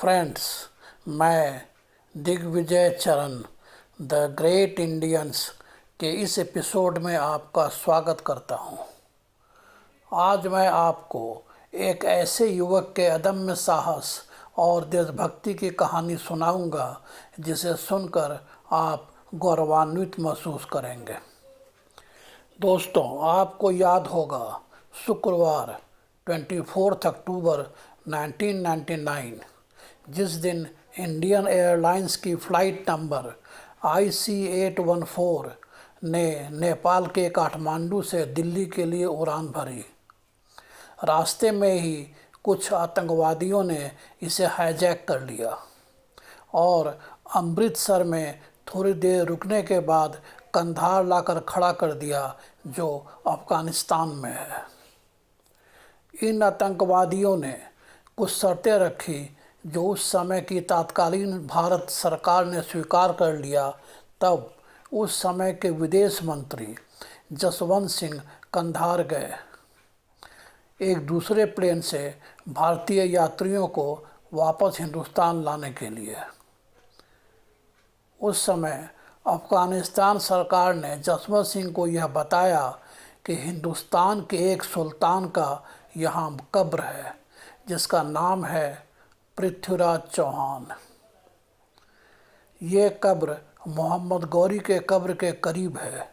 Friends, मैं दिग्विजय चरण the great Indians के इस एपिसोड में आपका स्वागत करता हूं। आज मैं आपको एक ऐसे युवक के अदम्य साहस और देशभक्ति की कहानी सुनाऊंगा जिसे सुनकर आप गौरवान्वित महसूस करेंगे। दोस्तों, आपको याद होगा शुक्रवार 24 अक्टूबर 1999 जिस दिन इंडियन एयरलाइंस की फ़्लाइट नंबर IC814 ने नेपाल के काठमांडू से दिल्ली के लिए उड़ान भरी। रास्ते में ही कुछ आतंकवादियों ने इसे हाईजैक कर लिया और अमृतसर में थोड़ी देर रुकने के बाद कंधार लाकर खड़ा कर दिया, जो अफ़गानिस्तान में है। इन आतंकवादियों ने कुछ शर्तें रखी जो उस समय की तत्कालीन भारत सरकार ने स्वीकार कर लिया। तब उस समय के विदेश मंत्री जसवंत सिंह कंधार गए एक दूसरे प्लेन से भारतीय यात्रियों को वापस हिंदुस्तान लाने के लिए। उस समय अफ़गानिस्तान सरकार ने जसवंत सिंह को यह बताया कि हिंदुस्तान के एक सुल्तान का यहाँ कब्र है जिसका नाम है पृथ्वीराज चौहान। ये कब्र मोहम्मद गौरी के कब्र के करीब है।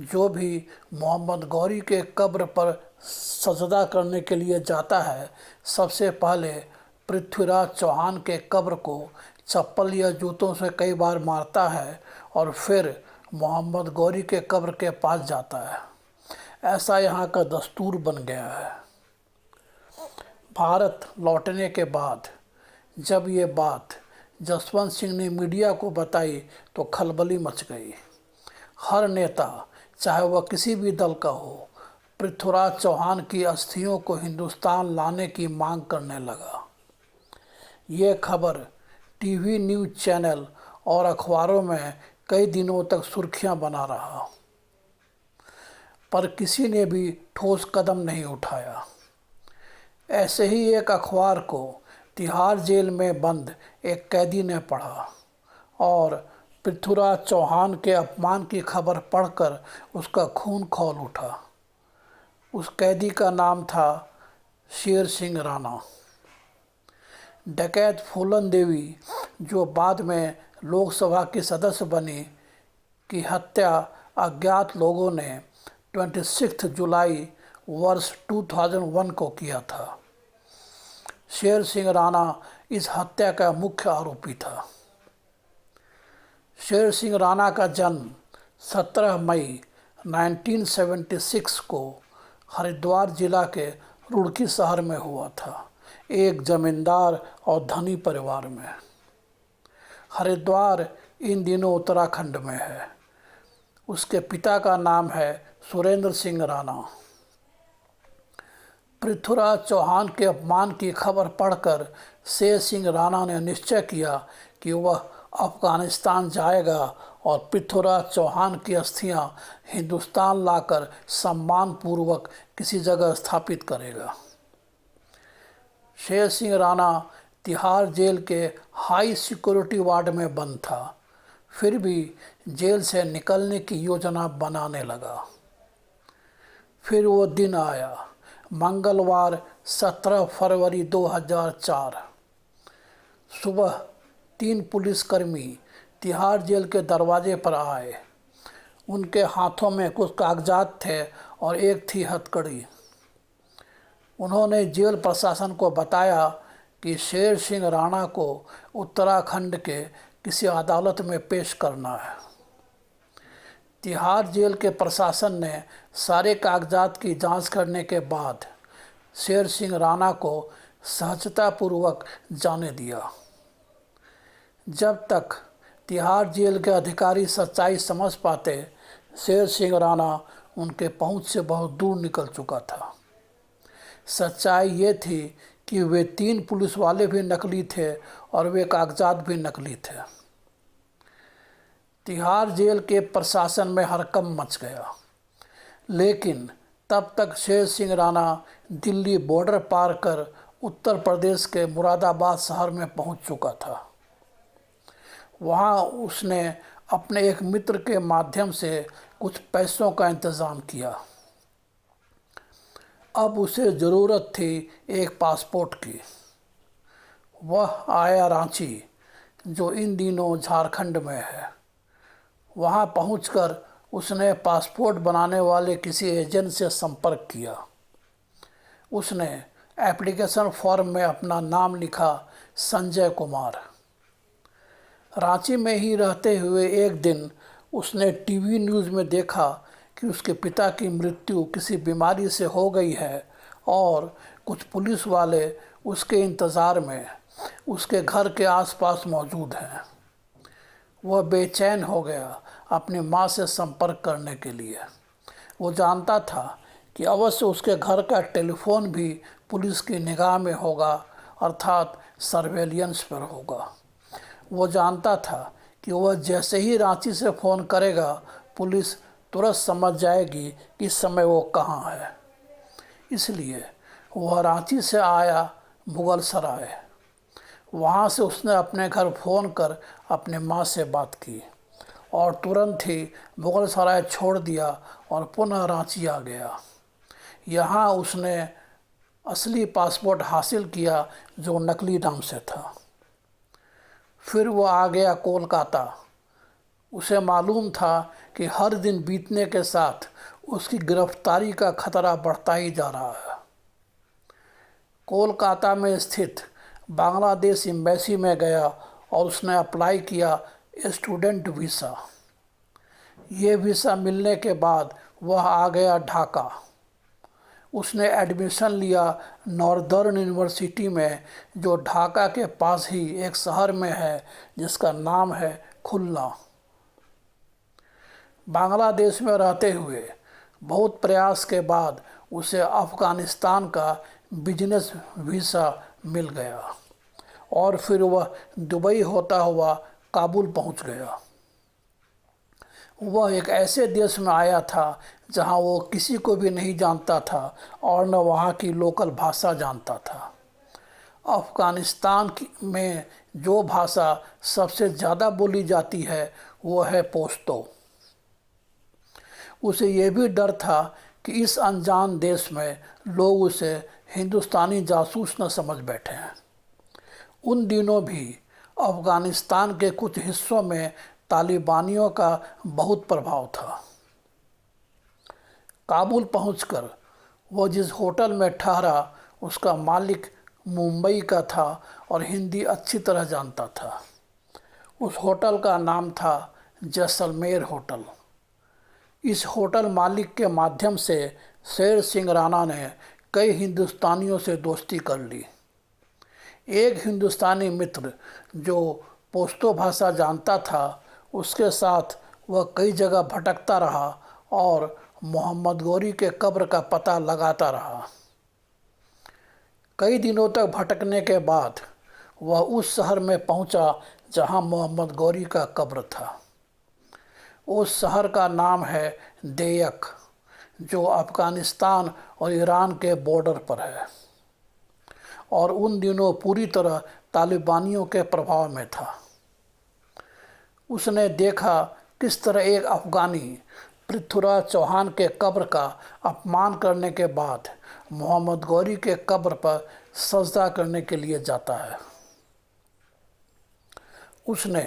जो भी मोहम्मद गौरी के कब्र पर सजदा करने के लिए जाता है, सबसे पहले पृथ्वीराज चौहान के कब्र को चप्पल या जूतों से कई बार मारता है और फिर मोहम्मद गौरी के कब्र के पास जाता है। ऐसा यहाँ का दस्तूर बन गया है। भारत लौटने के बाद जब ये बात जसवंत सिंह ने मीडिया को बताई तो खलबली मच गई। हर नेता, चाहे वह किसी भी दल का हो, पृथ्वीराज चौहान की अस्थियों को हिंदुस्तान लाने की मांग करने लगा। ये खबर टीवी न्यूज़ चैनल और अखबारों में कई दिनों तक सुर्खियां बना रहा, पर किसी ने भी ठोस कदम नहीं उठाया। ऐसे ही एक अखबार को तिहाड़ जेल में बंद एक कैदी ने पढ़ा और पृथ्वीराज चौहान के अपमान की खबर पढ़कर उसका खून खौल उठा। उस कैदी का नाम था शेर सिंह राणा। डकैत फूलन देवी, जो बाद में लोकसभा की सदस्य बनी, की हत्या अज्ञात लोगों ने 26 जुलाई वर्ष 2001 को किया था। शेर सिंह राणा इस हत्या का मुख्य आरोपी था। शेर सिंह राणा का जन्म 17 मई 1976 को हरिद्वार जिला के रुड़की शहर में हुआ था, एक जमींदार और धनी परिवार में। हरिद्वार इन दिनों उत्तराखंड में है। उसके पिता का नाम है सुरेंद्र सिंह राणा। पृथ्वीराज चौहान के अपमान की खबर पढ़कर शेर सिंह राणा ने निश्चय किया कि वह अफ़गानिस्तान जाएगा और पृथ्वीराज चौहान की अस्थियां हिंदुस्तान लाकर सम्मानपूर्वक किसी जगह स्थापित करेगा। शेर सिंह राणा तिहाड़ जेल के हाई सिक्योरिटी वार्ड में बंद था, फिर भी जेल से निकलने की योजना बनाने लगा। फिर वो दिन आया, मंगलवार 17 फरवरी 2004। सुबह 3 पुलिसकर्मी तिहाड़ जेल के दरवाजे पर आए। उनके हाथों में कुछ कागजात थे और एक थी हथकड़ी। उन्होंने जेल प्रशासन को बताया कि शेर सिंह राणा को उत्तराखंड के किसी अदालत में पेश करना है। तिहाड़ जेल के प्रशासन ने सारे कागजात की जांच करने के बाद शेर सिंह राणा को सहजतापूर्वक जाने दिया। जब तक तिहाड़ जेल के अधिकारी सच्चाई समझ पाते, शेर सिंह राणा उनके पहुंच से बहुत दूर निकल चुका था। सच्चाई ये थी कि वे 3 पुलिस वाले भी नकली थे और वे कागजात भी नकली थे। तिहाड़ जेल के प्रशासन में हड़कंप मच गया, लेकिन तब तक शेर सिंह राणा दिल्ली बॉर्डर पार कर उत्तर प्रदेश के मुरादाबाद शहर में पहुंच चुका था। वहां उसने अपने एक मित्र के माध्यम से कुछ पैसों का इंतज़ाम किया। अब उसे ज़रूरत थी एक पासपोर्ट की। वह आया रांची, जो इन दिनों झारखंड में है। वहां पहुंचकर उसने पासपोर्ट बनाने वाले किसी एजेंट से संपर्क किया। उसने एप्लीकेशन फॉर्म में अपना नाम लिखा, संजय कुमार। रांची में ही रहते हुए एक दिन उसने टीवी न्यूज़ में देखा कि उसके पिता की मृत्यु किसी बीमारी से हो गई है और कुछ पुलिस वाले उसके इंतज़ार में उसके घर के आसपास मौजूद हैं। वह बेचैन हो गया अपनी माँ से संपर्क करने के लिए। वो जानता था कि अवश्य उसके घर का टेलीफोन भी पुलिस की निगाह में होगा, अर्थात सर्वेलियंस पर होगा। वो जानता था कि वह जैसे ही रांची से फ़ोन करेगा, पुलिस तुरंत समझ जाएगी कि इस समय वो कहाँ है। इसलिए वह रांची से आया मुगल सराय। वहाँ से उसने अपने घर फ़ोन कर अपने माँ से बात की और तुरंत ही मुगल सराय छोड़ दिया और पुनः रांची आ गया। यहाँ उसने असली पासपोर्ट हासिल किया, जो नकली नाम से था। फिर वो आ गया कोलकाता। उसे मालूम था कि हर दिन बीतने के साथ उसकी गिरफ्तारी का खतरा बढ़ता ही जा रहा है। कोलकाता में स्थित बांग्लादेश एम्बेसी में गया और उसने अप्लाई किया स्टूडेंट वीज़ा। ये वीज़ा मिलने के बाद वह आ गया ढाका। उसने एडमिशन लिया नॉर्दर्न यूनिवर्सिटी में, जो ढाका के पास ही एक शहर में है जिसका नाम है खुलना। बांग्लादेश में रहते हुए बहुत प्रयास के बाद उसे अफ़गानिस्तान का बिजनेस वीज़ा मिल गया और फिर वह दुबई होता हुआ काबुल पहुंच गया। वह एक ऐसे देश में आया था जहां वो किसी को भी नहीं जानता था और न वहां की लोकल भाषा जानता था। अफ़गानिस्तान में जो भाषा सबसे ज़्यादा बोली जाती है वो है पश्तो। उसे ये भी डर था कि इस अनजान देश में लोग उसे हिंदुस्तानी जासूस न समझ बैठे हैं। उन दिनों भी अफ़गानिस्तान के कुछ हिस्सों में तालिबानियों का बहुत प्रभाव था। काबुल पहुंचकर वो जिस होटल में ठहरा, उसका मालिक मुंबई का था और हिंदी अच्छी तरह जानता था। उस होटल का नाम था जैसलमेर होटल। इस होटल मालिक के माध्यम से शेर सिंह राणा ने कई हिंदुस्तानियों से दोस्ती कर ली। एक हिंदुस्तानी मित्र जो पश्तो भाषा जानता था, उसके साथ वह कई जगह भटकता रहा और मोहम्मद गौरी के कब्र का पता लगाता रहा। कई दिनों तक भटकने के बाद वह उस शहर में पहुंचा जहां मोहम्मद गौरी का कब्र था। उस शहर का नाम है देयक, जो अफ़गानिस्तान और ईरान के बॉर्डर पर है और उन दिनों पूरी तरह तालिबानियों के प्रभाव में था। उसने देखा किस तरह एक अफ़गानी पृथ्वीराज चौहान के कब्र का अपमान करने के बाद मोहम्मद गौरी के कब्र पर सजदा करने के लिए जाता है। उसने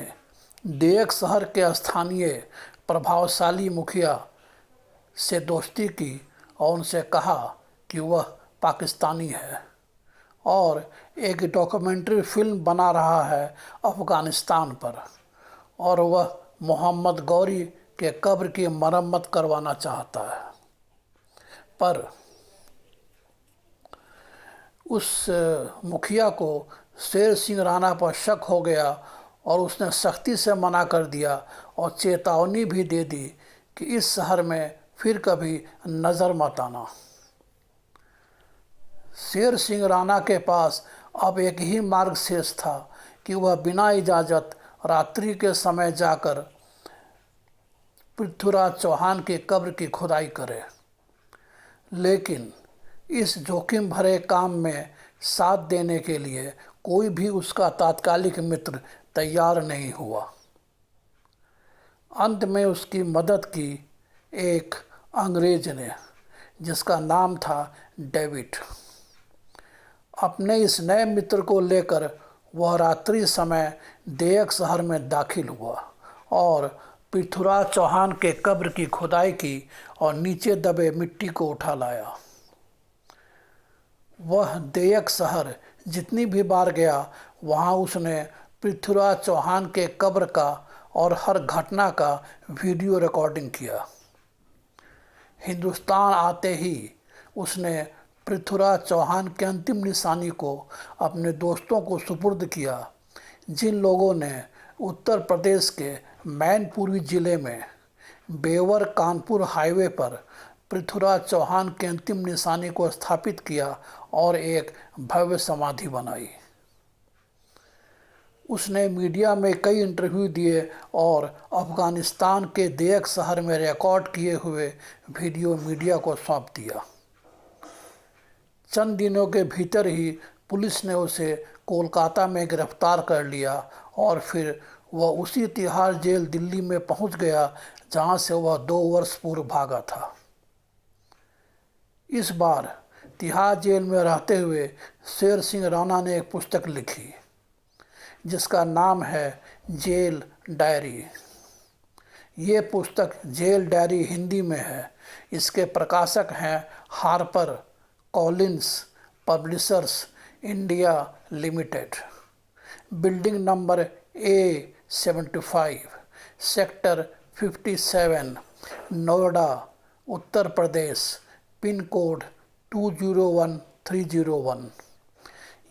देयक शहर के स्थानीय प्रभावशाली मुखिया से दोस्ती की और उनसे कहा कि वह पाकिस्तानी है और एक डॉक्यूमेंट्री फिल्म बना रहा है अफ़गानिस्तान पर और वह मोहम्मद गौरी के कब्र की मरम्मत करवाना चाहता है। पर उस मुखिया को शेर सिंह राणा पर शक हो गया और उसने सख्ती से मना कर दिया और चेतावनी भी दे दी कि इस शहर में फिर कभी नज़र मत आना। शेर सिंह राणा के पास अब एक ही मार्ग शेष था कि वह बिना इजाज़त रात्रि के समय जाकर पृथ्वीराज चौहान की कब्र की खुदाई करे। लेकिन इस जोखिम भरे काम में साथ देने के लिए कोई भी उसका तात्कालिक मित्र तैयार नहीं हुआ। अंत में उसकी मदद की एक अंग्रेज ने, जिसका नाम था डेविड। अपने इस नए मित्र को लेकर वह रात्रि समय देयक शहर में दाखिल हुआ और पृथ्वीराज चौहान के कब्र की खुदाई की और नीचे दबे मिट्टी को उठा लाया। वह देयक शहर जितनी भी बार गया, वहाँ उसने पृथ्वीराज चौहान के कब्र का और हर घटना का वीडियो रिकॉर्डिंग किया। हिंदुस्तान आते ही उसने पृथ्वीराज चौहान की अंतिम निशानी को अपने दोस्तों को सुपुर्द किया, जिन लोगों ने उत्तर प्रदेश के मैनपुरी ज़िले में बेवर कानपुर हाईवे पर पृथ्वीराज चौहान की अंतिम निशानी को स्थापित किया और एक भव्य समाधि बनाई। उसने मीडिया में कई इंटरव्यू दिए और अफगानिस्तान के देयक शहर में रिकॉर्ड किए हुए वीडियो मीडिया को सौंप दिया। चंद दिनों के भीतर ही पुलिस ने उसे कोलकाता में गिरफ्तार कर लिया और फिर वह उसी तिहाड़ जेल दिल्ली में पहुंच गया, जहां से वह 2 वर्ष पूर्व भागा था। इस बार तिहाड़ जेल में रहते हुए शेर सिंह राणा ने एक पुस्तक लिखी, जिसका नाम है जेल डायरी। ये पुस्तक जेल डायरी हिंदी में है। इसके प्रकाशक हैं Harper Collins publishers India limited. Building number A75, sector 57, Noida, Uttar Pradesh, pin code 201301।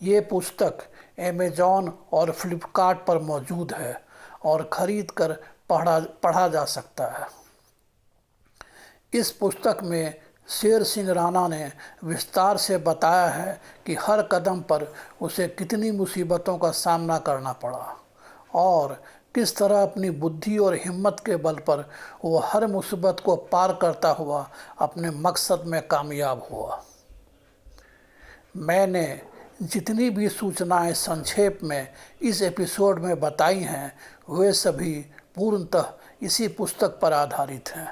ये पुस्तक अमेज़ॉन और फ्लिपकार्ट पर मौजूद है और ख़रीद कर पढ़ा जा सकता है। इस पुस्तक में शेर सिंह राणा ने विस्तार से बताया है कि हर कदम पर उसे कितनी मुसीबतों का सामना करना पड़ा और किस तरह अपनी बुद्धि और हिम्मत के बल पर वो हर मुसीबत को पार करता हुआ अपने मकसद में कामयाब हुआ। मैंने जितनी भी सूचनाएं संक्षेप में इस एपिसोड में बताई हैं, वे सभी पूर्णतः इसी पुस्तक पर आधारित हैं।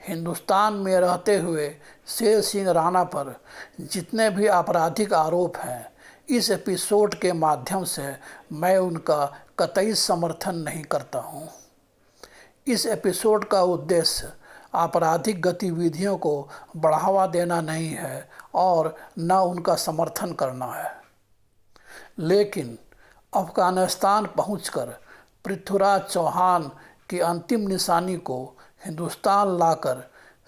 हिंदुस्तान में रहते हुए शेर सिंह राणा पर जितने भी आपराधिक आरोप हैं, इस एपिसोड के माध्यम से मैं उनका कतई समर्थन नहीं करता हूँ। इस एपिसोड का उद्देश्य आपराधिक गतिविधियों को बढ़ावा देना नहीं है और न उनका समर्थन करना है, लेकिन अफगानिस्तान पहुंचकर पृथ्वीराज चौहान की अंतिम निशानी को हिंदुस्तान लाकर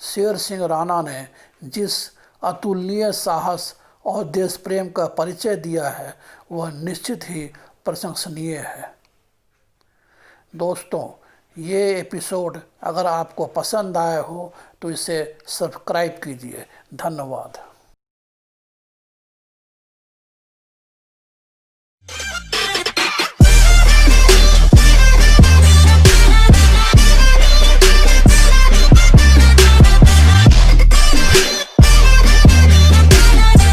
शेर सिंह राणा ने जिस अतुलनीय साहस और देश प्रेम का परिचय दिया है, वह निश्चित ही प्रशंसनीय है। दोस्तों, ये एपिसोड अगर आपको पसंद आया हो तो इसे सब्सक्राइब कीजिए। धन्यवाद।